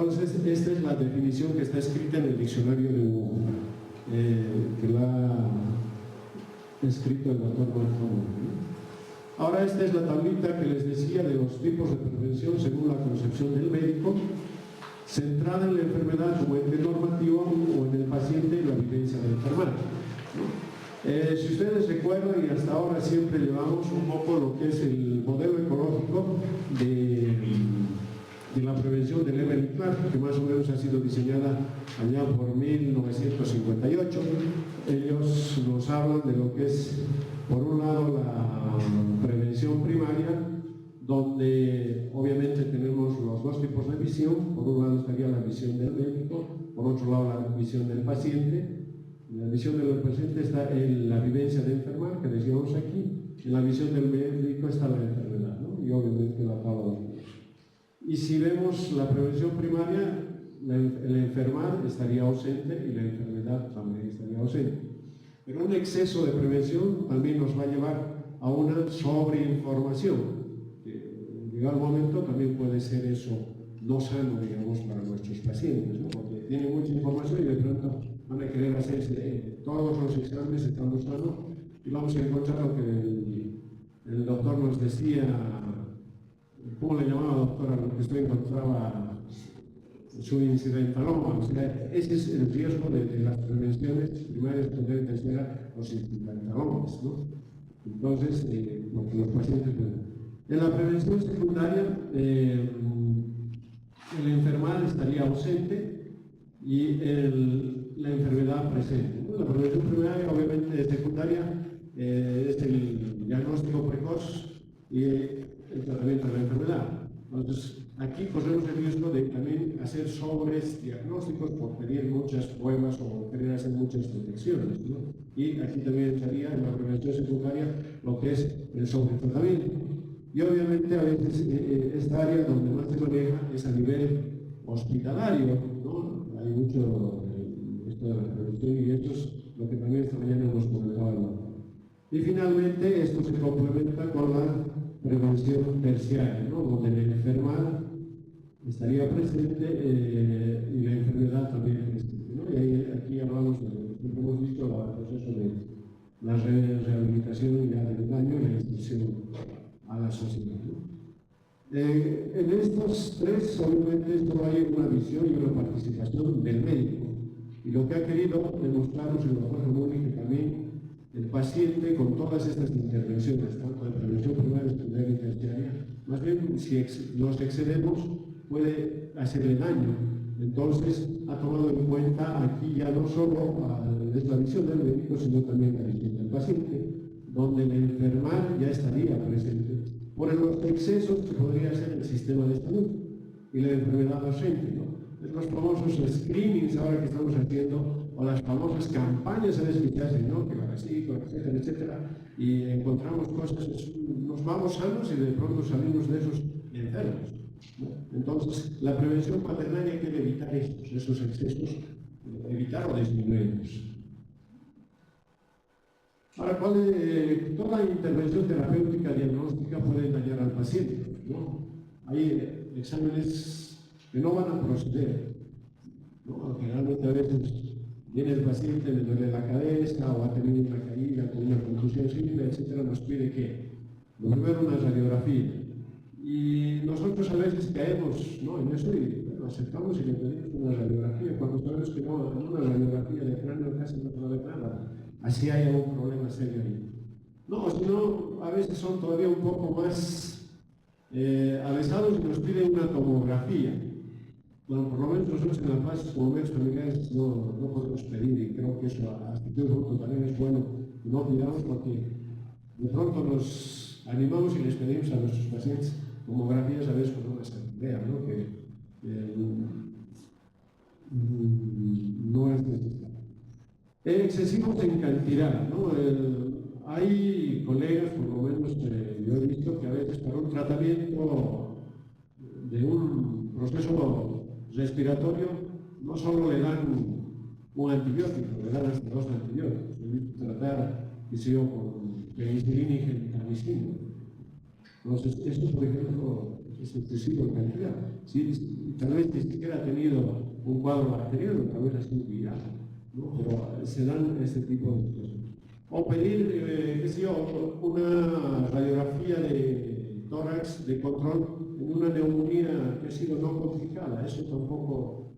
Entonces, esta es la definición que está escrita en el diccionario de Hugo, que la ha escrito el doctor Marco. Ahora, esta es la tablita que les decía de los tipos de prevención según la concepción del médico, centrada en la enfermedad como ente normativo o en el paciente y la vivencia del enfermero. Si ustedes recuerdan, y hasta ahora siempre llevamos un poco lo que es el modelo ecológico de la prevención del Evelyn Clark, que más o menos ha sido diseñada allá por 1958. Ellos nos hablan de lo que es, por un lado, la prevención primaria, donde obviamente tenemos los dos tipos de visión. Por un lado estaría la visión del médico, por otro lado la visión del paciente. En la visión del paciente está la vivencia de enfermar, que decíamos aquí. En la visión del médico está la enfermedad, ¿no? Y obviamente la tabla de. Y si vemos la prevención primaria, el enfermar estaría ausente y la enfermedad también estaría ausente. Pero un exceso de prevención también nos va a llevar a una sobreinformación. Llegado el momento también puede ser eso no sano, digamos, para nuestros pacientes, ¿no? Porque tienen mucha información y de pronto van a querer hacerse todos los exámenes estando sanos y vamos a encontrar lo que el doctor nos decía. ¿Cómo le llamaba, doctora? Lo que usted encontraba su incidentaloma. O sea, ese es el riesgo de las prevenciones primarias que deben tener los incidentalomas, ¿no? Entonces, lo que los pacientes ven. En la prevención secundaria, el enfermar estaría ausente y la enfermedad presente, ¿no? La prevención primaria, obviamente secundaria, es el diagnóstico precoz y el tratamiento de la enfermedad. Entonces, aquí corremos el riesgo de también hacer diagnósticos por pedir muchas pruebas o querer hacer muchas detecciones, ¿no? Y aquí también estaría en la prevención secundaria lo que es el sobretratamiento. Y obviamente a veces esta área donde más se maneja es a nivel hospitalario, ¿no? Hay mucho esto de la prevención y esto es lo que también esta mañana hemos comentado. Y finalmente esto se complementa con la prevención terciaria, ¿no? Donde el enfermar estaría presente y la enfermedad también presente, ¿no? Y ahí, aquí hablamos de lo que hemos visto, el proceso de la rehabilitación ya del daño y la instrucción a la sociedad, ¿no? En estos tres, obviamente, esto hay una visión y una participación del médico. Y lo que ha querido demostrarnos el doctor Ramón, que también el paciente, con todas estas intervenciones, tanto de prevención primaria, secundaria y terciaria, más bien, si nos excedemos, puede hacerle daño. Entonces, ha tomado en cuenta aquí ya no solo la visión del médico, sino también la visión del paciente, donde el enfermar ya estaría presente por los excesos que podría ser el sistema de salud y la enfermedad ausente, ¿no? Es los famosos screenings ahora que estamos haciendo, o las famosas campañas a desquitarse, ¿no? Que la vesícula, etcétera, etcétera, y encontramos cosas, nos vamos sanos y de pronto salimos de esos enfermos, ¿no? Entonces, la prevención paternaria quiere evitar esos excesos, evitar o disminuirlos. Ahora, toda intervención terapéutica diagnóstica puede dañar al paciente, ¿no? Hay exámenes que no van a proceder, ¿no? Generalmente a veces viene el paciente, le duele la cabeza o ha tenido una caída con una contusión simple, etcétera, nos pide que, lo primero, una radiografía. Y nosotros a veces caemos, ¿no?, en eso y bueno, aceptamos y le pedimos una radiografía, cuando sabemos que no, en una radiografía de cráneo casi no puede ver nada. Así hay un problema serio ahí. No, sino a veces son todavía un poco más avesados y nos piden una tomografía. Bueno, por lo menos nosotros en La Paz, como medios familiares, no podemos pedir, y creo que eso hasta cierto punto también es bueno. No pidamos porque de pronto nos animamos y les pedimos a nuestros pacientes tomografías a veces con una idea, ¿no? Que no es necesario. Excesivos en cantidad, ¿no? Hay colegas, por lo menos yo he visto, que a veces para un tratamiento de un proceso respiratorio no solo le dan un antibiótico, le dan hasta 2 antibióticos. He visto tratar, que sé yo, con penicilina y gentamicina. Entonces, esto, por ejemplo, es excesivo en cantidad. Tal vez ni siquiera ha tenido un cuadro bacteriano, tal vez ha sido viral, ¿no? Pero se dan este tipo de cosas. O pedir, qué sé yo, una radiografía de tórax de control en una neumonía que ha sido no complicada, eso tampoco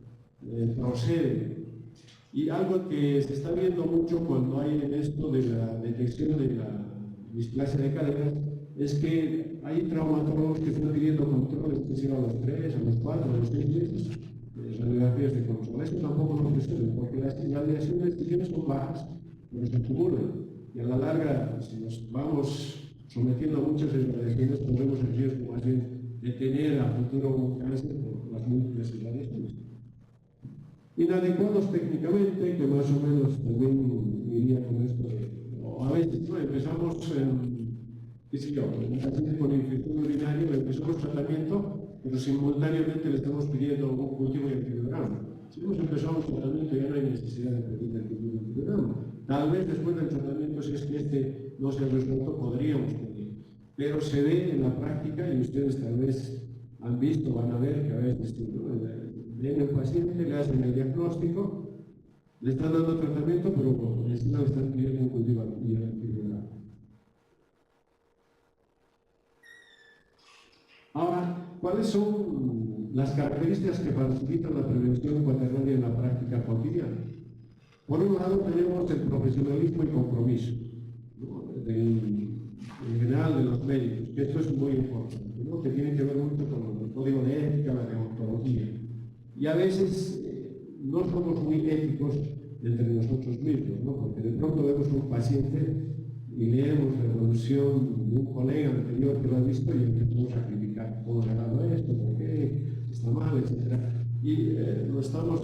procede. Y algo que se está viendo mucho cuando hay en esto de la detección de la displasia de caderas es que hay traumatólogos que están pidiendo controles que se a los 3, a los 4, a los 6 meses de radiografías de control. Eso tampoco lo procede, porque las lesiones son bajas, pero se acumulan. Y a la larga, si nos vamos sometiendo a muchas irradiaciones, corremos el riesgo más bien de tener a futuro un cáncer por las múltiples irradiaciones. Inadecuados técnicamente, que más o menos también iría con esto a veces, ¿no? Empezamos qué sé yo, un paciente con infección urinaria, le empezamos tratamiento, pero simultáneamente le estamos pidiendo un cultivo de antibiograma. Si hemos empezado el tratamiento, ya no hay necesidad de pedir el cultivo de antibiograma. Tal vez después del tratamiento, si es que este no se ha resuelto, podríamos pedir. Pero se ve en la práctica, y ustedes tal vez han visto, van a ver que a veces ven el paciente, le hacen el diagnóstico, le están dando tratamiento, pero encima le están pidiendo un cultivo de antibiograma. Ahora, ¿cuáles son las características que facilitan la prevención cuaternaria en la práctica cotidiana? Por un lado tenemos el profesionalismo y compromiso, ¿no? En general de los médicos, que esto es muy importante, ¿no? Que tiene que ver mucho con el código de ética, la deontología. Y a veces no somos muy éticos entre nosotros mismos, ¿no? Porque de pronto vemos un paciente y leemos la evolución de un colega anterior que lo ha visto y empezamos a criticar cómo ha ganado esto, por qué está mal, etc. Y lo estamos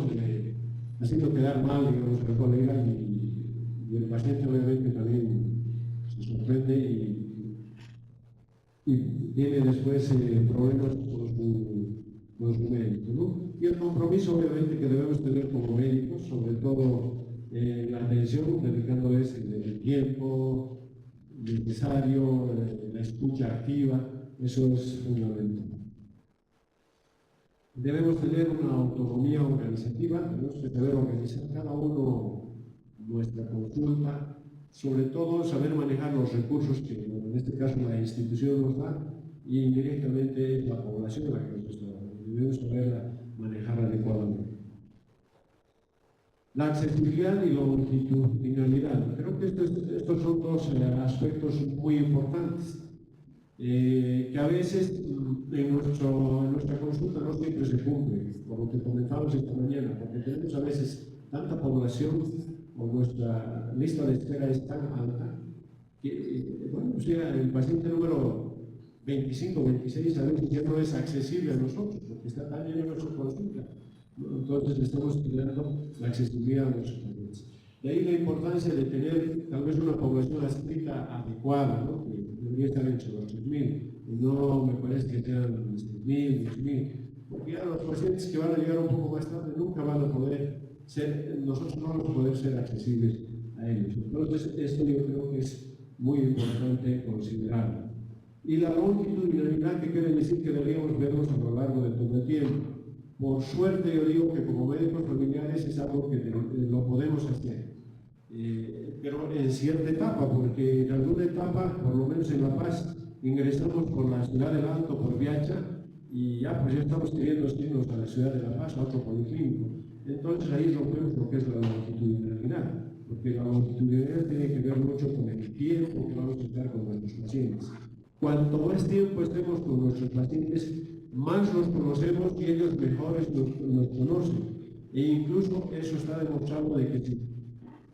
haciendo quedar mal, digamos, al colega y el paciente obviamente también se sorprende y tiene después problemas con su médico, ¿no? Y el compromiso obviamente que debemos tener como médicos, sobre todo la atención, dedicándoles el tiempo necesario, la escucha activa, eso es fundamental. Debemos tener una autonomía organizativa, tenemos que saber organizar cada uno nuestra consulta, sobre todo saber manejar los recursos que en este caso la institución nos da y indirectamente la población la que nos está dando. Debemos saber manejar adecuadamente. La accesibilidad y la longitudinalidad. Creo que estos son dos aspectos muy importantes que a veces en nuestra consulta no siempre se cumple, por lo que comenzamos esta mañana, porque tenemos a veces tanta población o nuestra lista de espera es tan alta que, bueno, o sea, el paciente número 25, 26 a veces ya no es accesible a nosotros, porque está tan lleno nuestra consulta. Entonces estamos cuidando la accesibilidad a nuestros pacientes. De ahí la importancia de tener tal vez una población adscrita adecuada, ¿no? Que debería estar entre los 3.000, y no me parece que sean 6.000, 10.000, porque ya los pacientes que van a llegar un poco más tarde nunca van a poder ser, nosotros no vamos a poder ser accesibles a ellos. Entonces, esto yo creo que es muy importante considerarlo. Y la longitudinalidad, que quiere decir que deberíamos vernos a lo largo de todo el tiempo. Por suerte yo digo que como médicos familiares es algo que lo podemos hacer, pero en cierta etapa, porque en alguna etapa, por lo menos en La Paz, ingresamos por la ciudad del Alto, por Viacha, y ya pues ya estamos queriendo irnos a la ciudad de La Paz, a otro policlínico. Entonces ahí rompemos lo que es la longitudinalidad, porque la longitudinalidad tiene que ver mucho con el tiempo que vamos a estar con nuestros pacientes. Cuanto más tiempo estemos con nuestros pacientes, más los conocemos y ellos mejores nos conocen. E incluso eso está demostrado de que si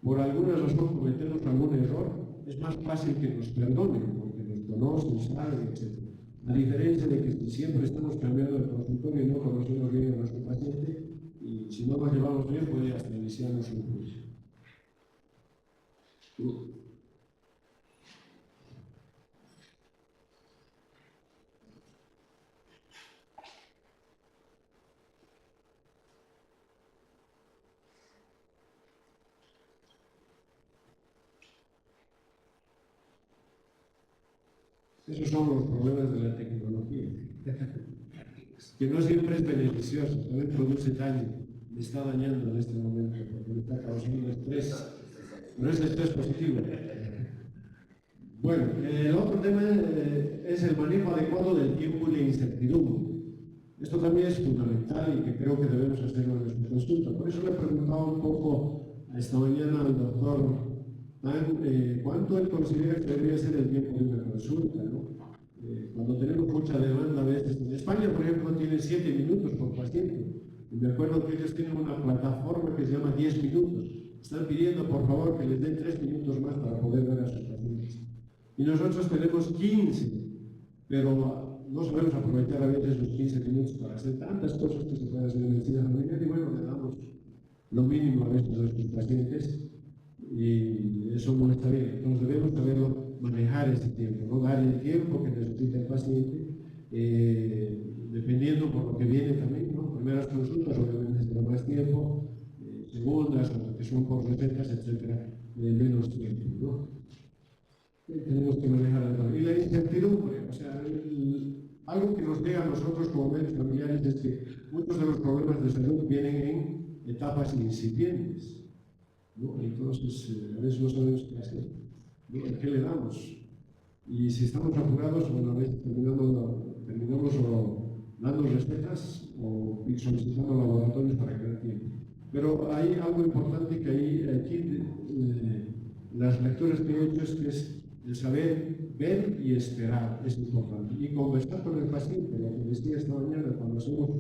por alguna razón cometemos algún error, es más fácil que nos perdonen, porque nos conocen, saben, etc. A diferencia de que si siempre estamos cambiando de consultorio y no conocemos bien a nuestro paciente, y si no nos llevamos bien, puede hasta iniciarnos un juicio. Esos son los problemas de la tecnología. que no siempre es beneficioso, también produce daño, me está dañando en este momento, porque me está causando estrés, no es estrés positivo. Bueno, el otro tema es el manejo adecuado del tiempo y la incertidumbre. Esto también es fundamental y que creo que debemos hacerlo en nuestra consulta. Por eso le he preguntado un poco esta mañana al doctor Tan, cuánto él considera que debería ser el tiempo de una consulta, ¿no? Cuando tenemos mucha demanda a veces. En España, por ejemplo, tienen 7 minutos por paciente. Y me acuerdo que ellos tienen una plataforma que se llama 10 minutos. Están pidiendo, por favor, que les den 3 minutos más para poder ver a sus pacientes. Y nosotros tenemos 15, pero no sabemos aprovechar a veces los 15 minutos para hacer tantas cosas que se pueden hacer en medicina familiar y bueno, le damos lo mínimo a veces a nuestros pacientes y eso no está bien. Entonces debemos saberlo manejar ese tiempo, no dar el tiempo que necesita el paciente, dependiendo por lo que viene también, ¿no? Primeras consultas obviamente será más tiempo, segundas o que son por recetas, etcétera, menos tiempo, ¿no? Tenemos que manejar el... Y la incertidumbre, o sea, algo que nos llega a nosotros como médicos familiares es que muchos de los problemas de salud vienen en etapas incipientes, ¿no? Entonces, a veces no sabemos qué hacer, ¿no? ¿Qué le damos? Y si estamos apurados, bueno, a veces terminamos dando recetas o solicitando laboratorios para que tiempo. Pero hay algo importante que aquí las lecturas que he hecho es que es el saber ver y esperar, es importante. Y conversar con el paciente, lo que decía esta mañana, cuando hacemos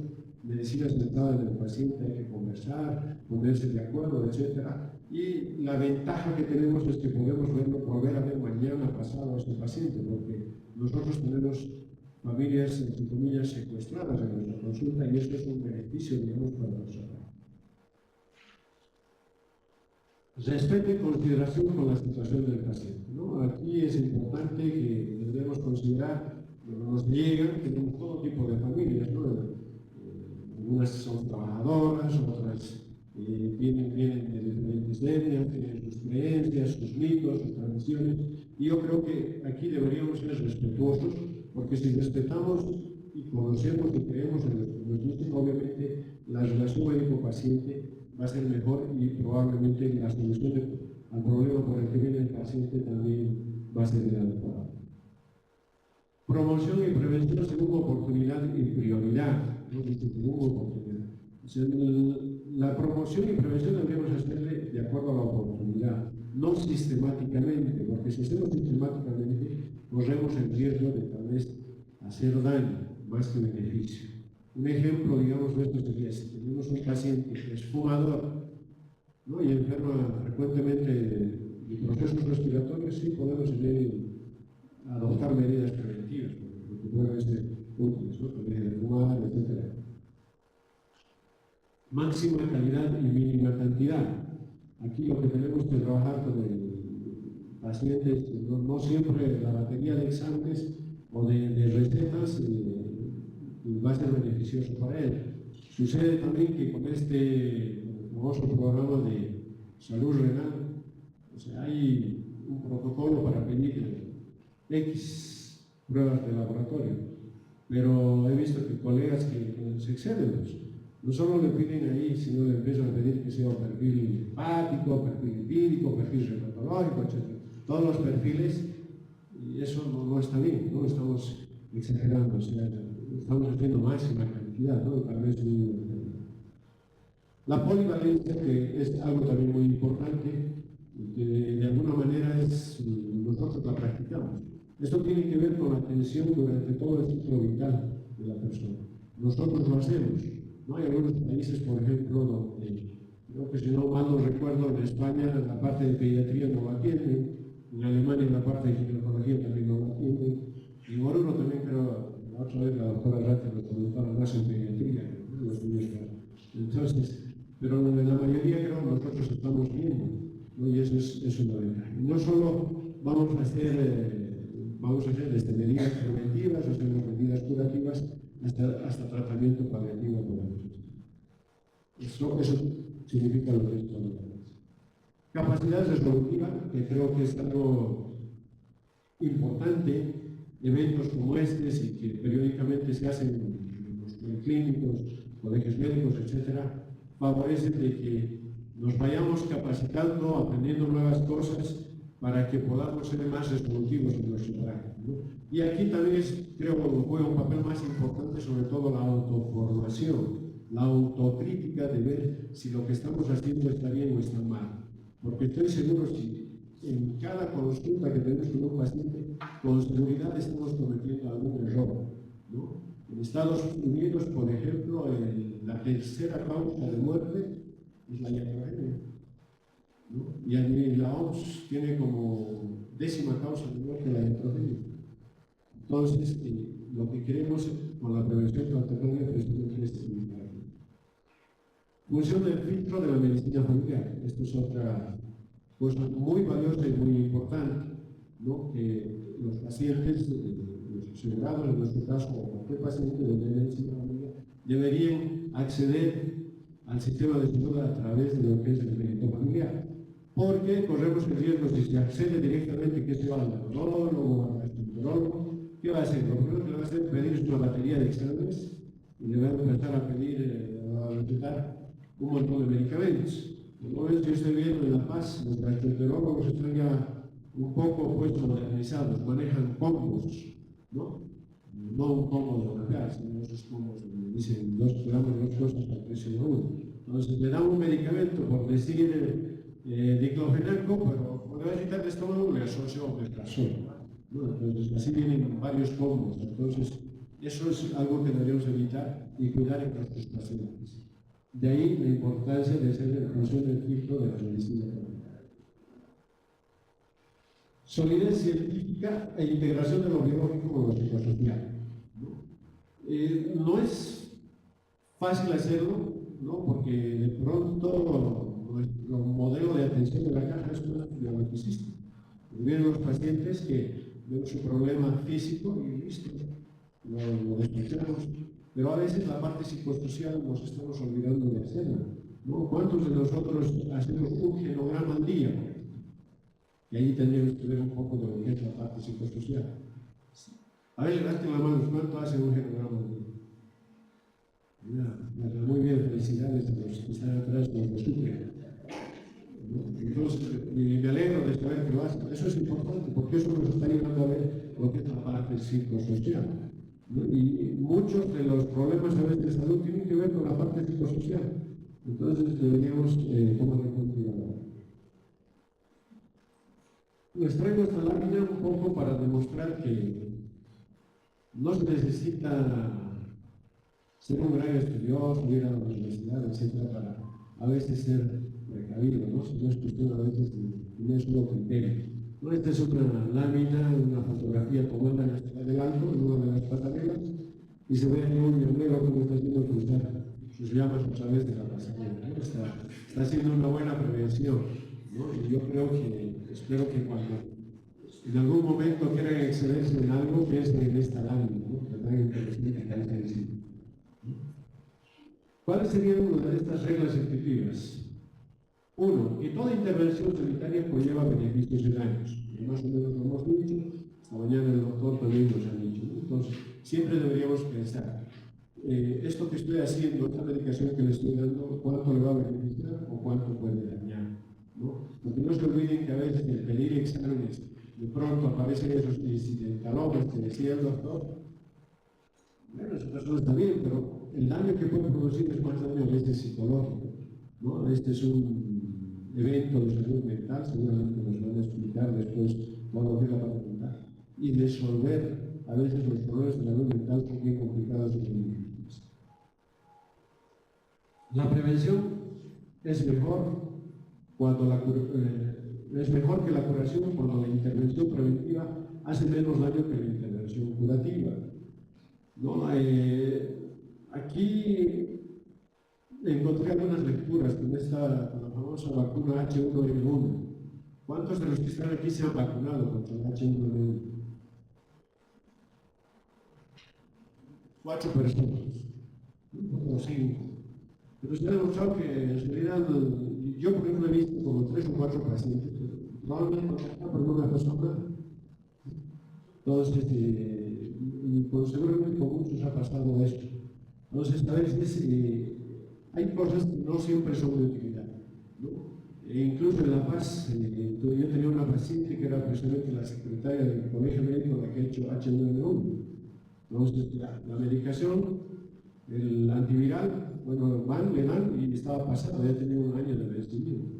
medicina centrada en el paciente hay que conversar, ponerse de acuerdo, etc. Y la ventaja que tenemos es que podemos volver a ver mañana, pasado a este paciente, porque nosotros tenemos familias, entre comillas, secuestradas en nuestra consulta y esto es un beneficio, digamos, para nosotros. Respeto y consideración con la situación del paciente, ¿no? Aquí es importante que debemos considerar, nos llegan, tenemos todo tipo de familias, ¿no? Unas son trabajadoras, otras vienen de diferentes etnias, tienen sus creencias, sus mitos, sus tradiciones, y yo creo que aquí deberíamos ser respetuosos, porque si respetamos y conocemos y creemos en nuestro sistema, obviamente la relación médico-paciente va a ser mejor y probablemente la solución al problema por el que viene el paciente también va a ser adecuada. Promoción y prevención según oportunidad y prioridad. ¿No? Según oportunidad. O sea, la promoción y prevención deberíamos hacerle de acuerdo a la oportunidad, no sistemáticamente, porque si hacemos sistemáticamente corremos el riesgo de tal vez hacer daño más que beneficio. Un ejemplo, digamos, de esto sería si tenemos un paciente que es fumador, ¿no? Y enferma frecuentemente de procesos respiratorios, sí podemos adoptar medidas preventivas, porque pueden ser útiles, ¿no? Que deje de fumar, etc. Máxima calidad y mínima cantidad. Aquí lo que tenemos que trabajar con el paciente es que no siempre la batería de exámenes o de recetas va a ser beneficioso para él. Sucede también que con este famoso programa de salud renal, o sea, hay un protocolo para pedir X pruebas de laboratorio, pero he visto que colegas que se exceden, pues, no solo le piden ahí, sino le empiezan a pedir que sea un perfil hepático, perfil lipídico, perfil reumatológico, etc. Todos los perfiles, y eso no está bien, no estamos exagerando, o sea, estamos haciendo máxima cantidad, ¿no? Tal vez la polivalencia, que es algo también muy importante y que de alguna manera nosotros la practicamos. Esto tiene que ver con la atención durante todo el ciclo vital de la persona. Nosotros lo hacemos. ¿No? Hay algunos países, por ejemplo, donde, creo que si no mal no recuerdo, en España la parte de pediatría no la atienden, en Alemania la parte de ginecología también no la atienden, y en Oruro también creo. La otra vez la doctora Rata nos comentaba más en pediatría, ¿no? Los niños. Entonces, pero en la mayoría creo que nosotros estamos viendo, ¿no? Y eso es una ventaja. No solo vamos a hacer medidas preventivas, hacemos medidas curativas, hasta tratamiento paliativo podemos hacer. Eso significa lo que es todo. Capacidad resolutiva, que creo que es algo importante. eventos como estos y que periódicamente se hacen en los clínicos, colegios médicos, etcétera, favorecen de que nos vayamos capacitando, aprendiendo nuevas cosas para que podamos ser más resolutivos en nuestro trabajo, ¿no? Y aquí también creo que juega un papel más importante, sobre todo la autoformación, la autocrítica de ver si lo que estamos haciendo está bien o está mal. Porque estoy seguro si en cada consulta que tenemos con un paciente, con seguridad estamos cometiendo algún error, ¿no? En Estados Unidos, por ejemplo, la tercera causa de muerte es la iatrogenia, ¿no? Y allí la OMS tiene como 10ª causa de muerte la iatrogenia. Entonces, lo que queremos con la prevención cauteloria precisamente es evitar. Función del filtro de la medicina familiar. Esto es otra cosa muy valiosa y muy importante, ¿no? Que los pacientes, los asegurados, en nuestro caso, o cualquier paciente de medicina familiar, deberían acceder al sistema de salud a través de lo que es el médico familiar. Porque corremos el riesgo, si se accede directamente, que se va al neurólogo o al gastroenterólogo, ¿qué va a hacer? Lo primero que le va a hacer es pedir una batería de exámenes y le va a empezar a pedir, a recetar un montón de medicamentos. Como ves, yo estoy viendo en La Paz, los gastroenterólogos están ya un poco pues modernizados, manejan combos, ¿no? No un combo de hogar, sino esos combos donde dicen 2 gramos, 2 cosas al precio de uno. Entonces le dan un medicamento, por decir diclofenaco, pero cuando va a quitar el estómago le asocia omeprazol, ¿no? Entonces así vienen varios combos. Entonces eso es algo que deberíamos evitar y cuidar en nuestros pacientes. De ahí la importancia de hacer la función del filtro de la medicina familiar. Solidez científica e integración de lo biológico con lo psicosocial, ¿no? No es fácil hacerlo, ¿no? Porque de pronto nuestro modelo de atención de la caja es más biologicista. Vienen los pacientes que ven su problema físico y listo, lo despechamos. Pero a veces la parte psicosocial nos estamos olvidando de hacerla, ¿no? ¿Cuántos de nosotros hacemos un genograma al día? Y ahí tendríamos que ver un poco de lo que es la parte psicosocial. A ver, levanten la mano, ¿cuánto hace un genograma al día? Muy bien, felicidades a los que están atrás de los sufren. Entonces, me alegro de saber que lo hacen. Eso es importante, porque eso nos está ayudando a ver lo que es la parte psicosocial, ¿no? Y muchos de los problemas a veces de salud tienen que ver con la parte psicosocial. Entonces deberíamos tomar en cuenta. Les traigo esta lámina un poco para demostrar que no se necesita ser un gran estudioso, ir a la universidad, etc., para a veces ser precavido, ¿no? Si no es cuestión a veces de un solo criterio. ¿No? Esta es una lámina, una fotografía como anda en la ciudad del Alto, en una de las pasarelas, y se ve ahí un llanero como está haciendo cruzar sus llamas a través de la pasarela, ¿no? Está haciendo una buena prevención, ¿no? Y yo creo que, espero que cuando en algún momento quieran excederse en algo, piensen en esta lámina, ¿no? Que tan interesante que hay que decir, ¿no? ¿Cuáles serían una de estas reglas efectivas? Uno, que toda intervención sanitaria conlleva beneficios y daños. Más o menos lo hemos dicho, esta mañana el doctor también nos ha dicho, ¿no? Entonces, siempre deberíamos pensar, esto que estoy haciendo, esta medicación que le estoy dando, ¿cuánto le va a beneficiar o cuánto puede dañar, ¿no? Porque no se olviden que a veces el pedir exámenes, de pronto aparecen esos incidentalomas que decía el doctor. Bueno, esa persona está bien, pero el daño que puede producir es más daño a veces psicológico, ¿no? Este es un evento de salud mental, seguramente nos van a explicar después cuando tenga para contar, y resolver a veces los problemas de salud mental son bien complicados y muy difíciles. La prevención es mejor que la curación cuando la intervención preventiva hace menos daño que la intervención curativa, ¿no? Aquí encontré algunas lecturas con la famosa vacuna H1N1. ¿Cuántos de los que están aquí se han vacunado contra el H1N1? 4 personas, o 5. Pero se ha demostrado que en realidad, yo por ejemplo he visto como 3 o 4 pacientes, probablemente contactados por una persona Entonces, y pues, seguramente con muchos ha pasado esto. Entonces, a veces hay cosas que no siempre son de utilidad, ¿no? E incluso en La Paz, yo tenía una paciente que era precisamente la secretaria del Colegio Médico, la que ha hecho H9N1. Entonces, la medicación, el antiviral, bueno, le dan y estaba pasado, ya tenía un año de vencimiento,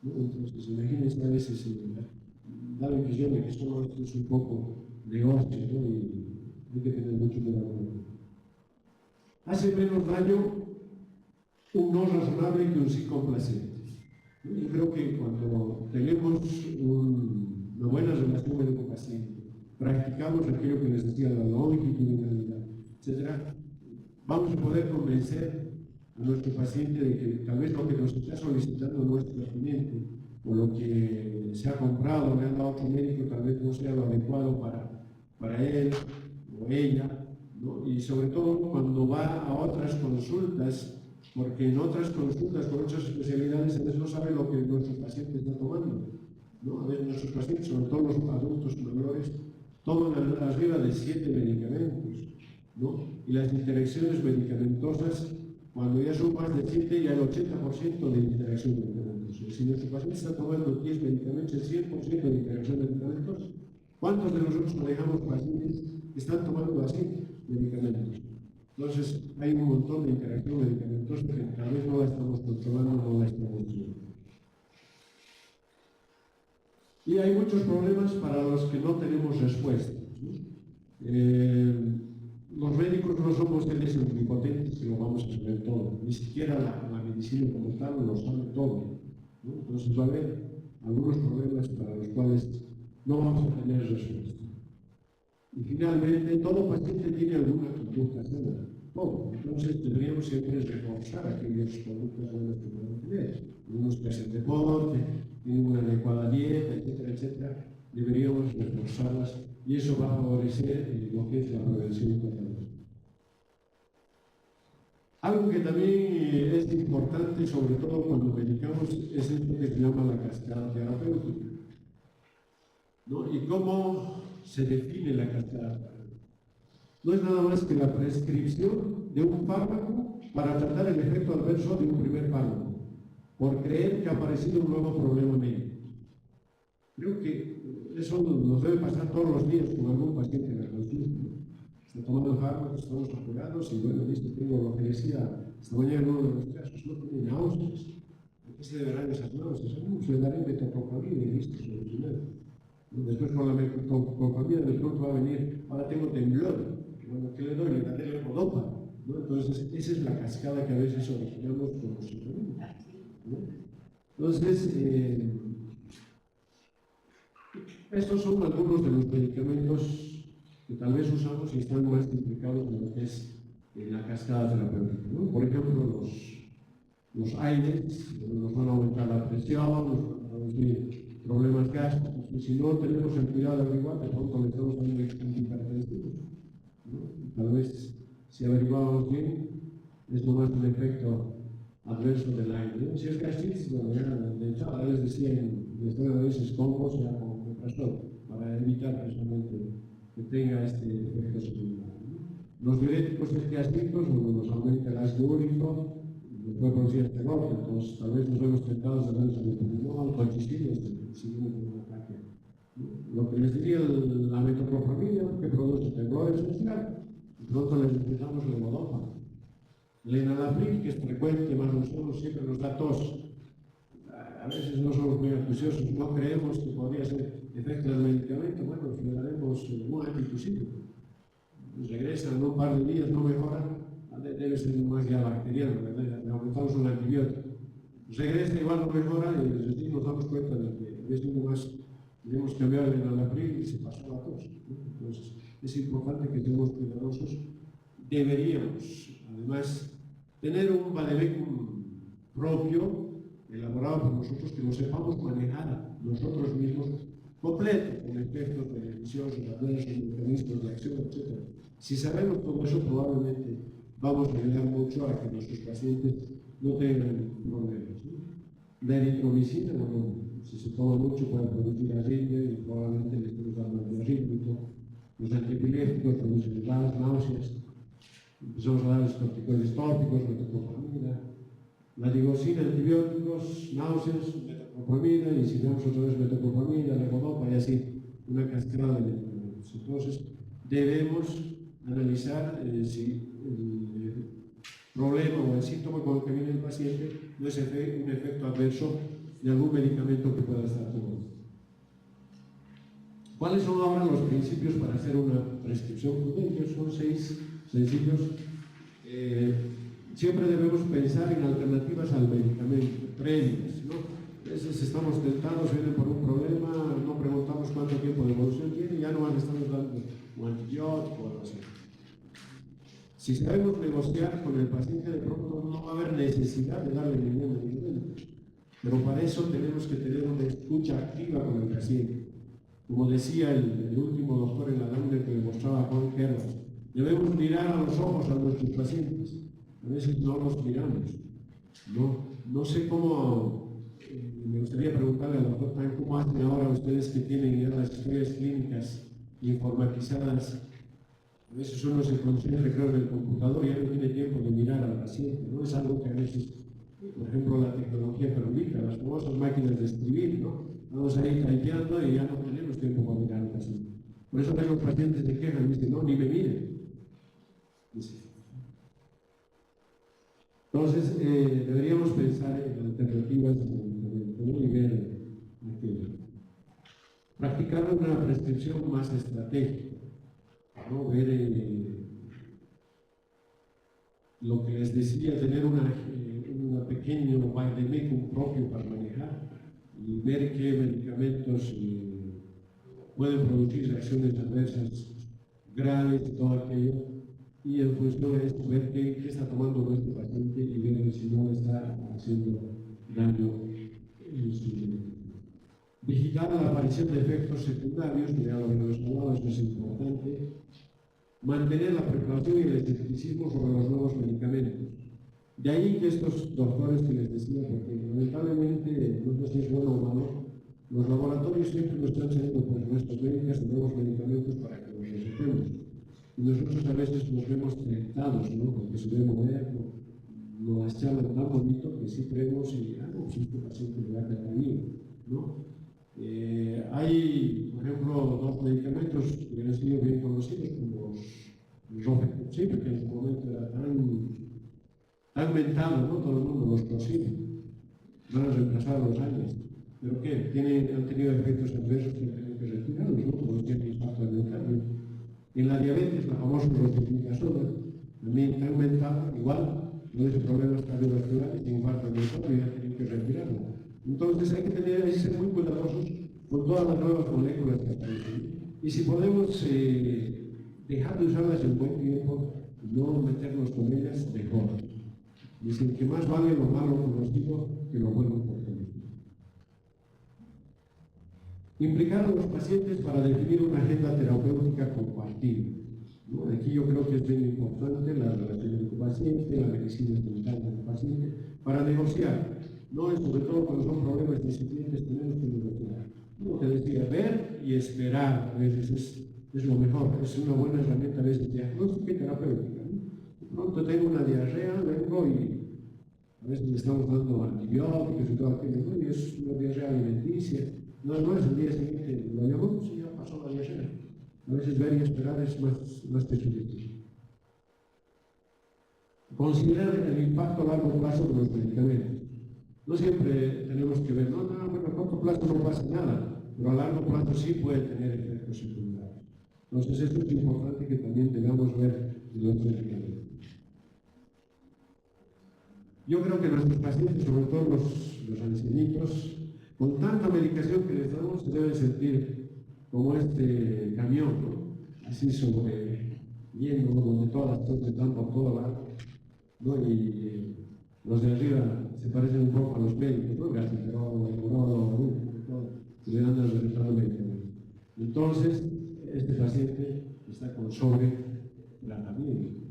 ¿no? Entonces, imagínense a veces da la impresión de que esto es un poco negocio, ¿no? Y hay que tener mucho cuidado. Hace menos daño un no razonable que un sí complaciente. Yo creo que cuando tenemos una buena relación médico-paciente, practicamos aquello que les decía, la longitudinalidad, etc., vamos a poder convencer a nuestro paciente de que tal vez lo que nos está solicitando nuestro paciente o lo que se ha comprado, le han dado a otro médico, tal vez no sea lo adecuado para él o ella, ¿no? Y sobre todo cuando va a otras consultas, porque en otras consultas con otras especialidades a veces no sabe lo que nuestro paciente está tomando, ¿no? A veces nuestros pacientes, sobre todo los adultos mayores, toman arriba de 7 medicamentos, ¿no? Y las interacciones medicamentosas, cuando ya son más de 7, ya el 80% de interacción medicamentosa. Si nuestro paciente está tomando 10 medicamentos, el 100% de interacción medicamentosa. ¿Cuántos de nosotros manejamos pacientes que están tomando así medicamentos? Entonces, hay un montón de interacción medicamentosa que tal vez no la estamos controlando, no la estamos viendo. Y hay muchos problemas para los que no tenemos respuesta, ¿no? Los médicos no somos seres omnipotentes que lo vamos a saber todo, ni siquiera la medicina como tal lo sabe todo, ¿no? Entonces va a haber algunos problemas para los cuales no vamos a tener respuesta. Y finalmente, todo paciente tiene alguna conducta sana, todo. Entonces tendríamos siempre reforzar aquellas conductas buenas que pueden tener. Unos que hacen deporte, tienen una adecuada dieta, etcétera, etcétera, deberíamos reforzarlas y eso va a favorecer lo que es la prevención total. Algo que también es importante, sobre todo cuando medicamos, es esto que se llama la cascada terapéutica, ¿no? ¿Y cómo se define la cascada terapéutica? No es nada más que la prescripción de un fármaco para tratar el efecto adverso de un primer fármaco, por creer que ha aparecido un nuevo problema médico. Creo que eso nos debe pasar todos los días con algún paciente en la consulta, ¿no? Está tomando fármacos, estamos apurados y bueno, listo, tengo lo que decía esta mañana en uno de los casos, no tiene náuseas. ¿A qué se deberán esas náuseas? Le daré metoclopramida y listo, solucionado. Después con la metoclopramida de pronto va a venir, ahora tengo temblor. Bueno, ¿qué le doy? Le daré levodopa, ¿no? Entonces, esa es la cascada que a veces originamos con los psicólogos, ¿no? Entonces, estos son algunos de los medicamentos que tal vez usamos y están más implicados en lo que es la cascada terapéutica, ¿no? Por ejemplo, los aires nos van a aumentar la presión, nos van a producir problemas gástricos, y si no tenemos el cuidado adecuado, de pronto le estamos dando hipertensivos, ¿no? Tal vez, si averiguamos bien, es nomás un efecto adverso del aire, ¿no? Si es gastritis, bueno, ya de entrada les decía, después de veces congos, ya como me pasó, para evitar precisamente que tenga este efecto secundario, ¿no? Los diuréticos gástricos nos aumenta el ácido úrico, nos puede producir terror, entonces tal vez nos vemos tentados de darles el pulmón, colchicina, siguiendo con un ataque. Lo que les diría la metoclopramida, que produce temblor esencial, y pronto les empezamos levodopa. El enalapril, que es frecuente, más nosotros siempre nos da tos. A veces no somos muy acuciosos, no creemos que podría ser efecto del medicamento, bueno, le daremos un antitusivo. Regresa en un par de días, no mejora, debe ser más ya bacteriano, ¿verdad? Le aumentamos un antibiótico. Regresa, igual no mejora, y desde nos damos cuenta de que es uno más, debemos cambiar el enalapril y se pasó la tos, ¿no? Entonces, es importante que estemos cuidadosos. Deberíamos, además, tener un vademecum propio, elaborado por nosotros, que lo sepamos manejar nosotros mismos, completo, con efectos beneficiosos, adversos, mecanismos de acción, etc. Si sabemos todo eso, probablemente vamos a ayudar mucho a que nuestros pacientes no tengan problemas, ¿no? La eritromicina, bueno, si se toma mucho puede producir arritmia y probablemente le estemos dando antiarrítmico. Los antiepilépticos producen náuseas. Empezamos a dar los corticoides tópicos, metoclopramida. La digoxina, antibióticos, náuseas, metoclopramida, y si damos otra vez metoclopramida, levodopa y así, una cascada de medicamentos. Entonces, debemos analizar si el problema o el síntoma con el que viene el paciente no es un efecto adverso de algún medicamento que pueda estar tomando. ¿Cuáles son ahora los principios para hacer una prescripción prudente? Son 6 sencillos. Siempre debemos pensar en alternativas al medicamento, previas, ¿no? A veces estamos tentados, vienen por un problema, no preguntamos cuánto tiempo de evolución tiene y ya no estamos dando un antibiótico o algo así. Si sabemos negociar con el paciente, de pronto no va a haber necesidad de darle ningún medicamento. Pero para eso tenemos que tener una escucha activa con el paciente. Como decía el último doctor en la lámina que le mostraba a Juan Kervas, debemos mirar a los ojos a nuestros pacientes. A veces no los miramos. No sé cómo, me gustaría preguntarle al doctor Tan, ¿cómo hacen ahora ustedes que tienen ya las historias clínicas informatizadas? A veces uno se concentra, creo, en el computador y ya no tiene tiempo de mirar al paciente, ¿no? Es algo que a veces, por ejemplo, la tecnología permite, las famosas máquinas de escribir, ¿no? Vamos a ir typeando y ya no tenemos tiempo para mirar al paciente. Por eso los pacientes se quejan, dicen, no, ni me miren. Entonces, deberíamos pensar en alternativas y ver aquello. Practicar una prescripción más estratégica, ¿no? Ver lo que les decía, tener una pequeño vademecum propio para manejar y ver qué medicamentos pueden producir reacciones adversas graves y todo aquello, y en función de esto ver qué está tomando nuestro paciente y ver si no está haciendo daño en su vida. Vigilar la aparición de efectos secundarios, ya lo hemos hablado, eso es importante. Mantener la precaución y el escepticismo sobre los nuevos medicamentos. De ahí que estos doctores que les decía, porque lamentablemente, no sé si es bueno o malo, los laboratorios siempre nos están saliendo por nuestras médicas de nuevos medicamentos para que los recetemos. Y nosotros a veces nos vemos tentados, ¿no? Porque se ve moderno, nos charlan tan bonito que sí creemos y, pues este paciente le va a quedar bien, ¿no? Hay, por ejemplo, 2 medicamentos que han sido bien conocidos, como los Rofecoxib, que en su momento era tan mentado, ¿no? Todo el mundo los consigue, van a reemplazar los años. ¿Pero qué? Han tenido efectos adversos que han tenido que retirarlos, ¿no? Como tiene impacto en el cambio. En la diabetes, la famosa rosutilizasona, también tan mentada, igual, no es problemas cardiovasculares, infarto en el cambio, y han tenido que retirarlo. Entonces hay que ser muy cuidadosos con todas las nuevas moléculas que aparecen. Y si podemos dejar de usarlas en buen tiempo, no meternos con ellas, mejor. Dicen que más vale lo malo conocido que lo bueno por conocer. Implicar a los pacientes para definir una agenda terapéutica compartida, ¿no? Aquí yo creo que es bien importante la relación del paciente, la medicina espontánea del paciente, para negociar, ¿no? Y sobre todo cuando son problemas incipientes tenemos que negociar. Como te decía, ver y esperar a veces es lo mejor, es una buena herramienta a veces diagnóstica y terapéutica, ¿no? De pronto tengo una diarrea, vengo y a veces le estamos dando antibióticos y todo aquello, ¿no? Y es una diarrea alimenticia. No, el día siguiente lo llamamos y ya pasó la diarrea. A veces ver y esperar es más que suficiente. Considerar el impacto a largo plazo de los medicamentos. No siempre tenemos que ver, bueno, a corto plazo no pasa nada, pero a largo plazo sí puede tener efectos secundarios. Entonces esto es importante que también debamos ver los medicamentos. Yo creo que nuestros pacientes, sobre todo los ancianitos, con tanta medicación que les damos, se deben sentir como este camión, ¿no? Así yendo, donde todas las cosas están por todo lado, ¿no? Y los de arriba se parecen un poco a los médicos, ¿no? Gastroenterólogo, neurólogo, que le dan el resultado medicamento. Entonces, este paciente está con sobretratamiento.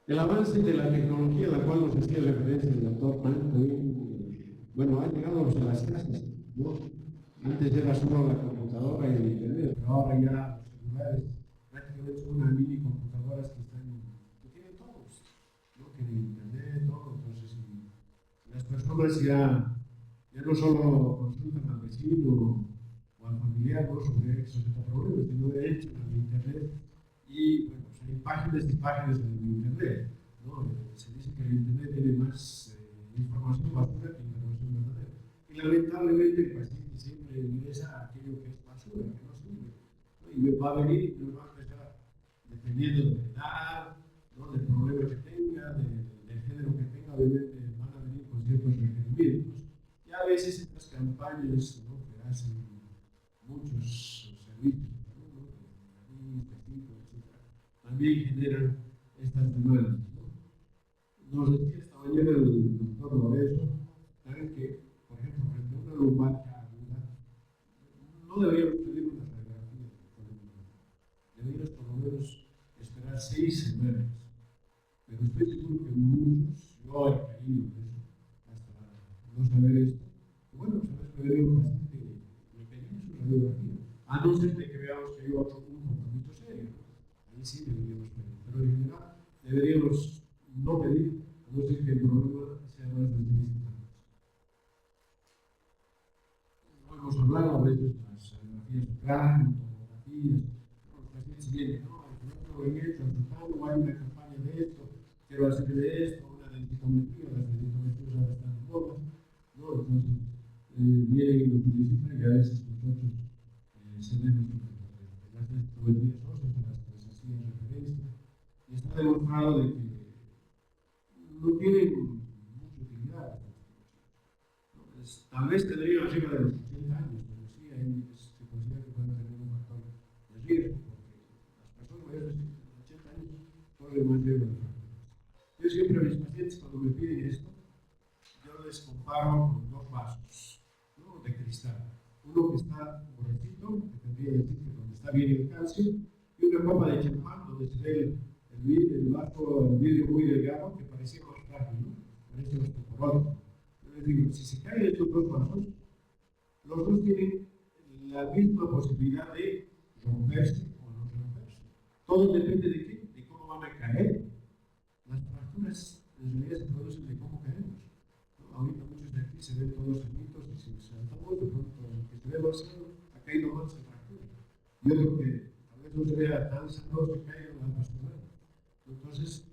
El avance de la tecnología, a la cual nos hacía referencia el doctor Pan, bueno, ha llegado a las casas, ¿no? Antes era solo la computadora y el internet, pero ahora ya los celulares prácticamente son unas mini computadoras que tienen todos, ¿no? Que tienen internet, todo. Entonces, las personas ya no solo consultan al vecino o al familiar, ¿no? Sobre esos problemas, sino de hecho en el internet. Y bueno, pues hay páginas y páginas en el internet, ¿no? Se dice que el internet tiene más información basura que información verdadera. Y lamentablemente el paciente siempre ingresa a aquello que es basura, que no sirve, ¿no? Y va a venir y nos va a empezar, dependiendo de la edad, ¿no? Del problema que tenga, del género que tenga, obviamente van a venir con ciertos requerimientos. Y a veces estas campañas, ¿no? Que hacen muchos servicios, también generan estas demandas, ¿no? Nos decía esta mañana el doctor Lorenzo, ¿saben que, por ejemplo, frente a una lumbalgia aguda, no deberíamos pedir una radiografía de columna, deberíamos por lo menos esperar 6 semanas, pero estoy seguro que muchos, yo he caído en eso, hasta no saber esto, y bueno, pues a veces me veo un paciente y me pedí su radiografía, a no ser de que veamos que hay un compromiso serio, ¿no? Ahí sí deberíamos pedir, pero en general deberíamos no pedir, a no ser que el problema sea más de 6 semanas. No hemos hablado a veces de las radiografías de cráneo, tomografías, los pacientes vienen, ¿no? Al proveniente, resultado, hay una campaña de esto, quiero hacer de esto, una densitometría, las densitometrías ahora están en moda, ¿no? Entonces, vienen y nos solicitan y a veces nosotros cedemos las densitometrías óseas a las que les hacía referencia, y está demostrado de que no tienen mucha utilidad. Pues, tal vez tendrían arriba de los 80 años, pero sí se considera que pueden tener un factor de riesgo, porque las personas mayores de 80 años corren más riesgo de fracturas. Yo siempre a mis pacientes, cuando me piden esto, yo les comparo con 2 vasos, ¿no? De cristal. Uno que está borrecito, que tendría que decir que donde está bien el calcio, y una copa de champán donde se ve el vaso, el vidrio muy delgado, que parecía más frágil, ¿no? Parece osteoporótico. Yo les digo, si se caen estos 2 vasos, los dos tienen la misma posibilidad de romperse o no romperse. Todo depende de qué, de cómo van a caer. Las fracturas en realidad se producen de cómo caemos, ¿no? Ahorita muchos de aquí se ven todos cenitos y si saltamos de pronto el que se ve vacío ha caído más en fractura. Y otro que tal vez no se vea tan sanoso que caiga en la pastora. Entonces,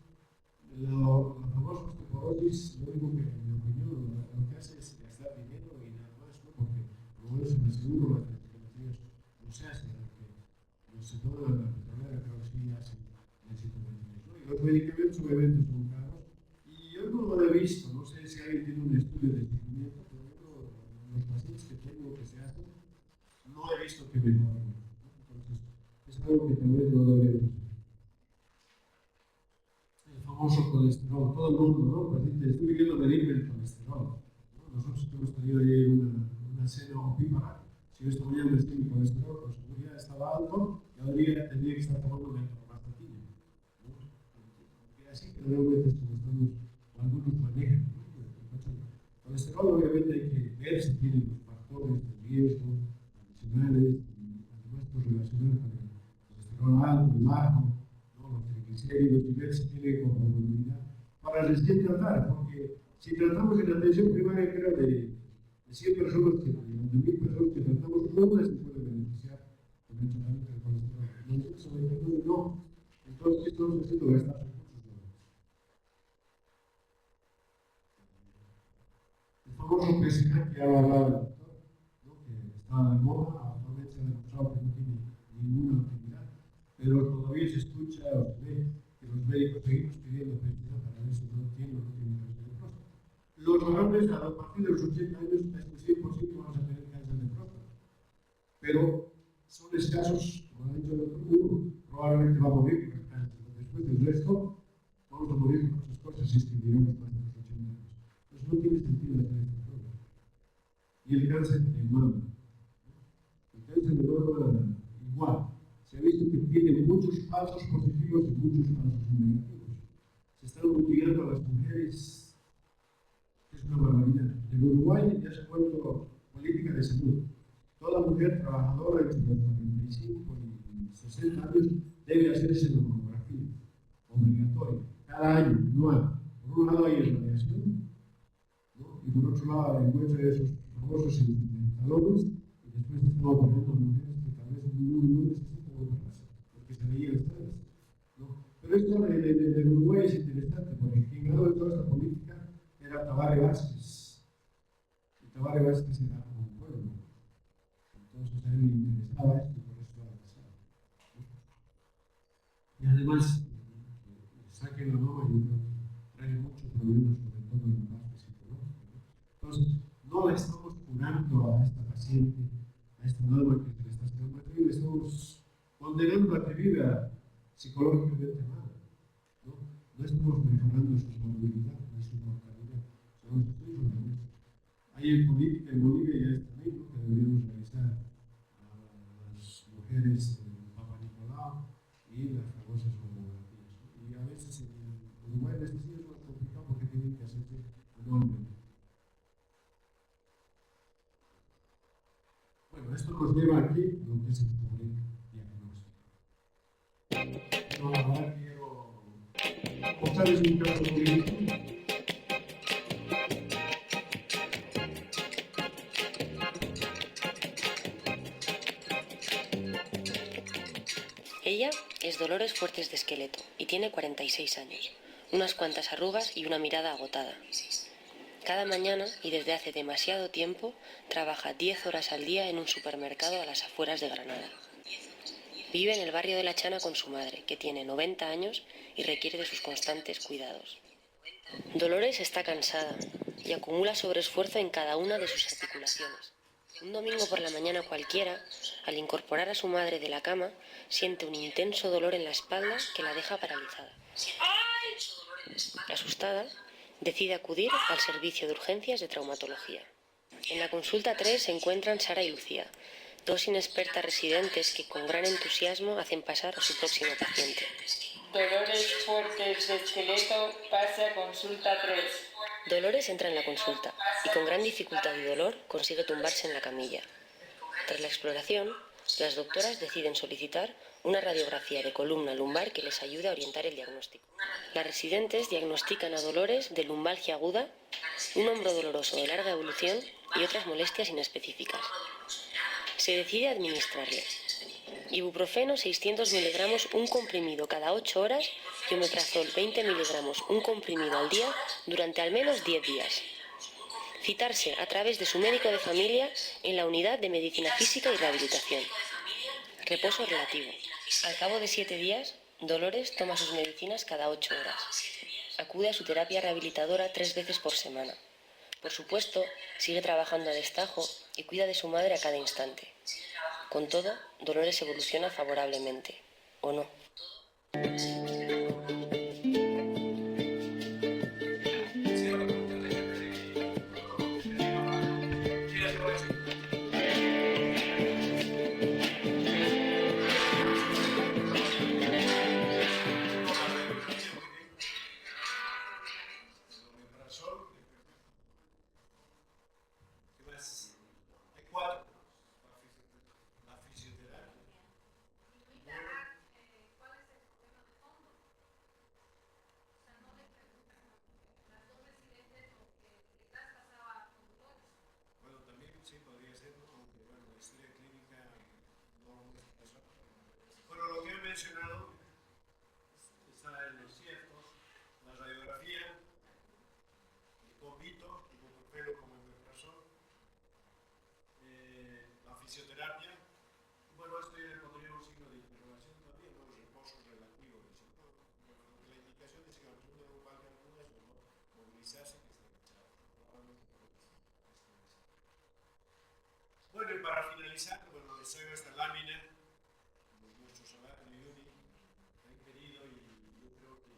la famosa osteoporosis, lo único que, en mi opinión, lo que hace es gastar dinero y nada más, ¿no? Porque por lo menos en el seguro las densitometrías no se hacen, aunque se toman la petrolera, creo que sí hacen densitometrías, ¿no? Y los medicamentos obviamente son caros, y yo no lo he visto, no sé si alguien tiene un estudio de seguimiento, pero yo los pacientes que tengo que se hacen, no he visto que mejoren, ¿no? Entonces, es algo que también no deberíamos hacer. El famoso colesterol, todo el mundo, ¿no? Paciente, estoy viendo medirme el colesterol, ¿no? Nosotros hemos tenido ayer una cena opípara. Si yo esta mañana me mi colesterol, con seguridad estaba alto, yo tendría que estar tomando metrostatina, ¿no? Porque así que realmente estamos, algunos manejan, ¿no? El colesterol, obviamente, hay que ver si tiene los factores de riesgo adicionales, y además, pues relacionar con el colesterol alto, el bajo, los triglicéridos, y ver si tiene comorbilidad para recién tratar, porque si tratamos en la atención primaria, creo de 100 personas, de 1000 personas que tratamos, una se puede beneficiar con el tratamiento del colesterol. Nosotros, sobre todo, no. Entonces, ¿qué estamos haciendo? Gastar recursos. El famoso PSA que ahora hablaba el doctor, ¿no? Que está de moda, actualmente se ha demostrado que no tiene ninguna utilidad, pero todavía se escucha o se ve que los médicos seguimos pidiendo PSA para ver si no tiene o no tiene cáncer de próstata. Los varones a partir de los 80 años, hasta 100% vamos a tener cáncer de próstata, pero son escasos, como ha dicho el doctor, uno probablemente va a morir por el cáncer, después del resto vamos a morir por otras cosas si es que vivimos más de los 80 años. Entonces no tiene sentido hacer este programa. Y el cáncer de mama. El cáncer de mama igual. Se ha visto que tiene muchos falsos positivos y muchos falsos negativos. Se están utilizando a las mujeres, es una barbaridad. En Uruguay ya se ha vuelto política de salud. mujer trabajadora entre los 45 y 60 años debe hacerse una mamografía obligatoria, cada año, anual. Por un lado hay radiación, ¿no? Y por otro lado encuentra esos famosos talones, y después estamos poniendo mujeres que tal vez no necesitan operarse, porque se veía el estrés, ¿no? Pero esto de Uruguay es interesante, porque quien ganó de toda esta política era Tabaré Vázquez. Y Tabaré Vázquez era un pueblo. Entonces a él le interesaba esto y por eso lo ha pasado. Y además, saquen la norma, yo creo que trae muchos problemas, sobre todo en la parte psicológica, ¿no? Entonces, no la estamos curando a esta paciente, a esta norma que se le está haciendo, le estamos condenando a que viva psicológicamente mal, ¿no? No estamos mejorando su movilidad ni su mortalidad, solo estoy sobre eso. Hay en política en Bolivia ya esta ley, ¿no?, que deberíamos realizar a las mujeres Papa Nicolau y las famosas mamografías, ¿no? Y a veces en Uruguay en este sí es más complicado porque tienen que hacerse anualmente. Bueno, esto nos lleva aquí lo que es el poder diagnóstico. No, ahora quiero mostrarles un caso clínico. Ella es Dolores Fuertes de Esqueleto y tiene 46 años, unas cuantas arrugas y una mirada agotada. Cada mañana y desde hace demasiado tiempo trabaja 10 horas al día en un supermercado a las afueras de Granada. Vive en el barrio de La Chana con su madre, que tiene 90 años y requiere de sus constantes cuidados. Dolores está cansada y acumula sobreesfuerzo en cada una de sus articulaciones. Un domingo por la mañana cualquiera, al incorporar a su madre de la cama, siente un intenso dolor en la espalda que la deja paralizada. Asustada, decide acudir al servicio de urgencias de traumatología. En la consulta 3 se encuentran Sara y Lucía, dos inexpertas residentes que con gran entusiasmo hacen pasar a su próximo paciente. Dolores Fuertes de Esqueleto, pase a consulta 3. Dolores entra en la consulta y con gran dificultad y dolor consigue tumbarse en la camilla. Tras la exploración, las doctoras deciden solicitar una radiografía de columna lumbar que les ayude a orientar el diagnóstico. Las residentes diagnostican a Dolores de lumbalgia aguda, un hombro doloroso de larga evolución y otras molestias inespecíficas. Se decide administrarle ibuprofeno 600 miligramos un comprimido cada 8 horas y omeprazol 20 miligramos un comprimido al día durante al menos 10 días. Citarse a través de su médico de familia en la unidad de medicina física y rehabilitación. Reposo relativo. Al cabo de 7 días, Dolores toma sus medicinas cada 8 horas. Acude a su terapia rehabilitadora 3 veces por semana. Por supuesto, sigue trabajando a destajo y cuida de su madre a cada instante. Con todo, Dolores evoluciona favorablemente, ¿o no? Bueno, lo que he mencionado está en los ciertos, la radiografía, el convito, ibuprofeno como omeprazol, la fisioterapia. Bueno, esto ya le pondría un signo de interrogación también, ¿no? Reposo relativo, ¿no? La indicación es que la persona no valga alguna es no movilizarse, que está agachado. Bueno, y para finalizar, bueno, les traigo esta lámina. Nuestro salario de Yuri han querido, y yo creo que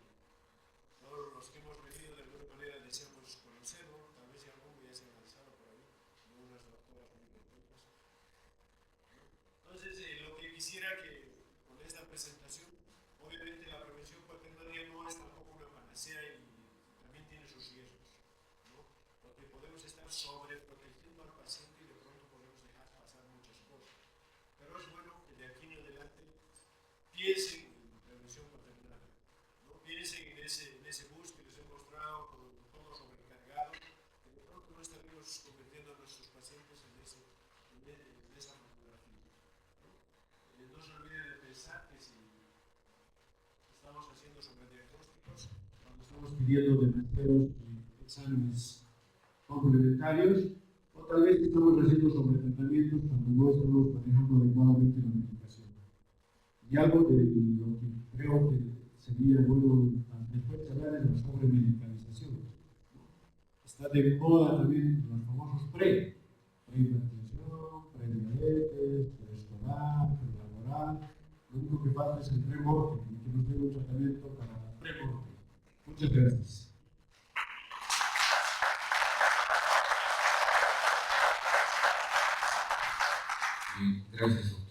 todos los que hemos venido de alguna manera deseamos conocerlo. Tal vez ya alguno ya se ha lanzado por ahí, ¿no? Unas doctoras muy completas. Entonces, lo que quisiera que con esta presentación, obviamente la prevención cuaternaria no es tampoco una panacea y también tiene sus riesgos, ¿no? Porque podemos estar sobreprotegiendo al paciente y de pronto podemos dejar pasar muchas cosas. piensen en prevención paternal, no piensen en ese bus que les he mostrado con todo sobrecargado, que de pronto no estaremos convirtiendo a nuestros pacientes en esa fotografía. No se olviden de pensar que si estamos haciendo sobrediagnósticos, cuando estamos pidiendo demasiados exámenes complementarios, o tal vez estamos haciendo sobretratamientos cuando no estamos manejando adecuadamente la medicación. Y algo de lo que creo que sería bueno después hablar es la sobremedicalización. Está de moda también los famosos prehipertensión, prediabetes, preescolar, prelaboral. Lo único que falta es el premorte y que nos den un tratamiento para la premorte. Muchas gracias. Gracias.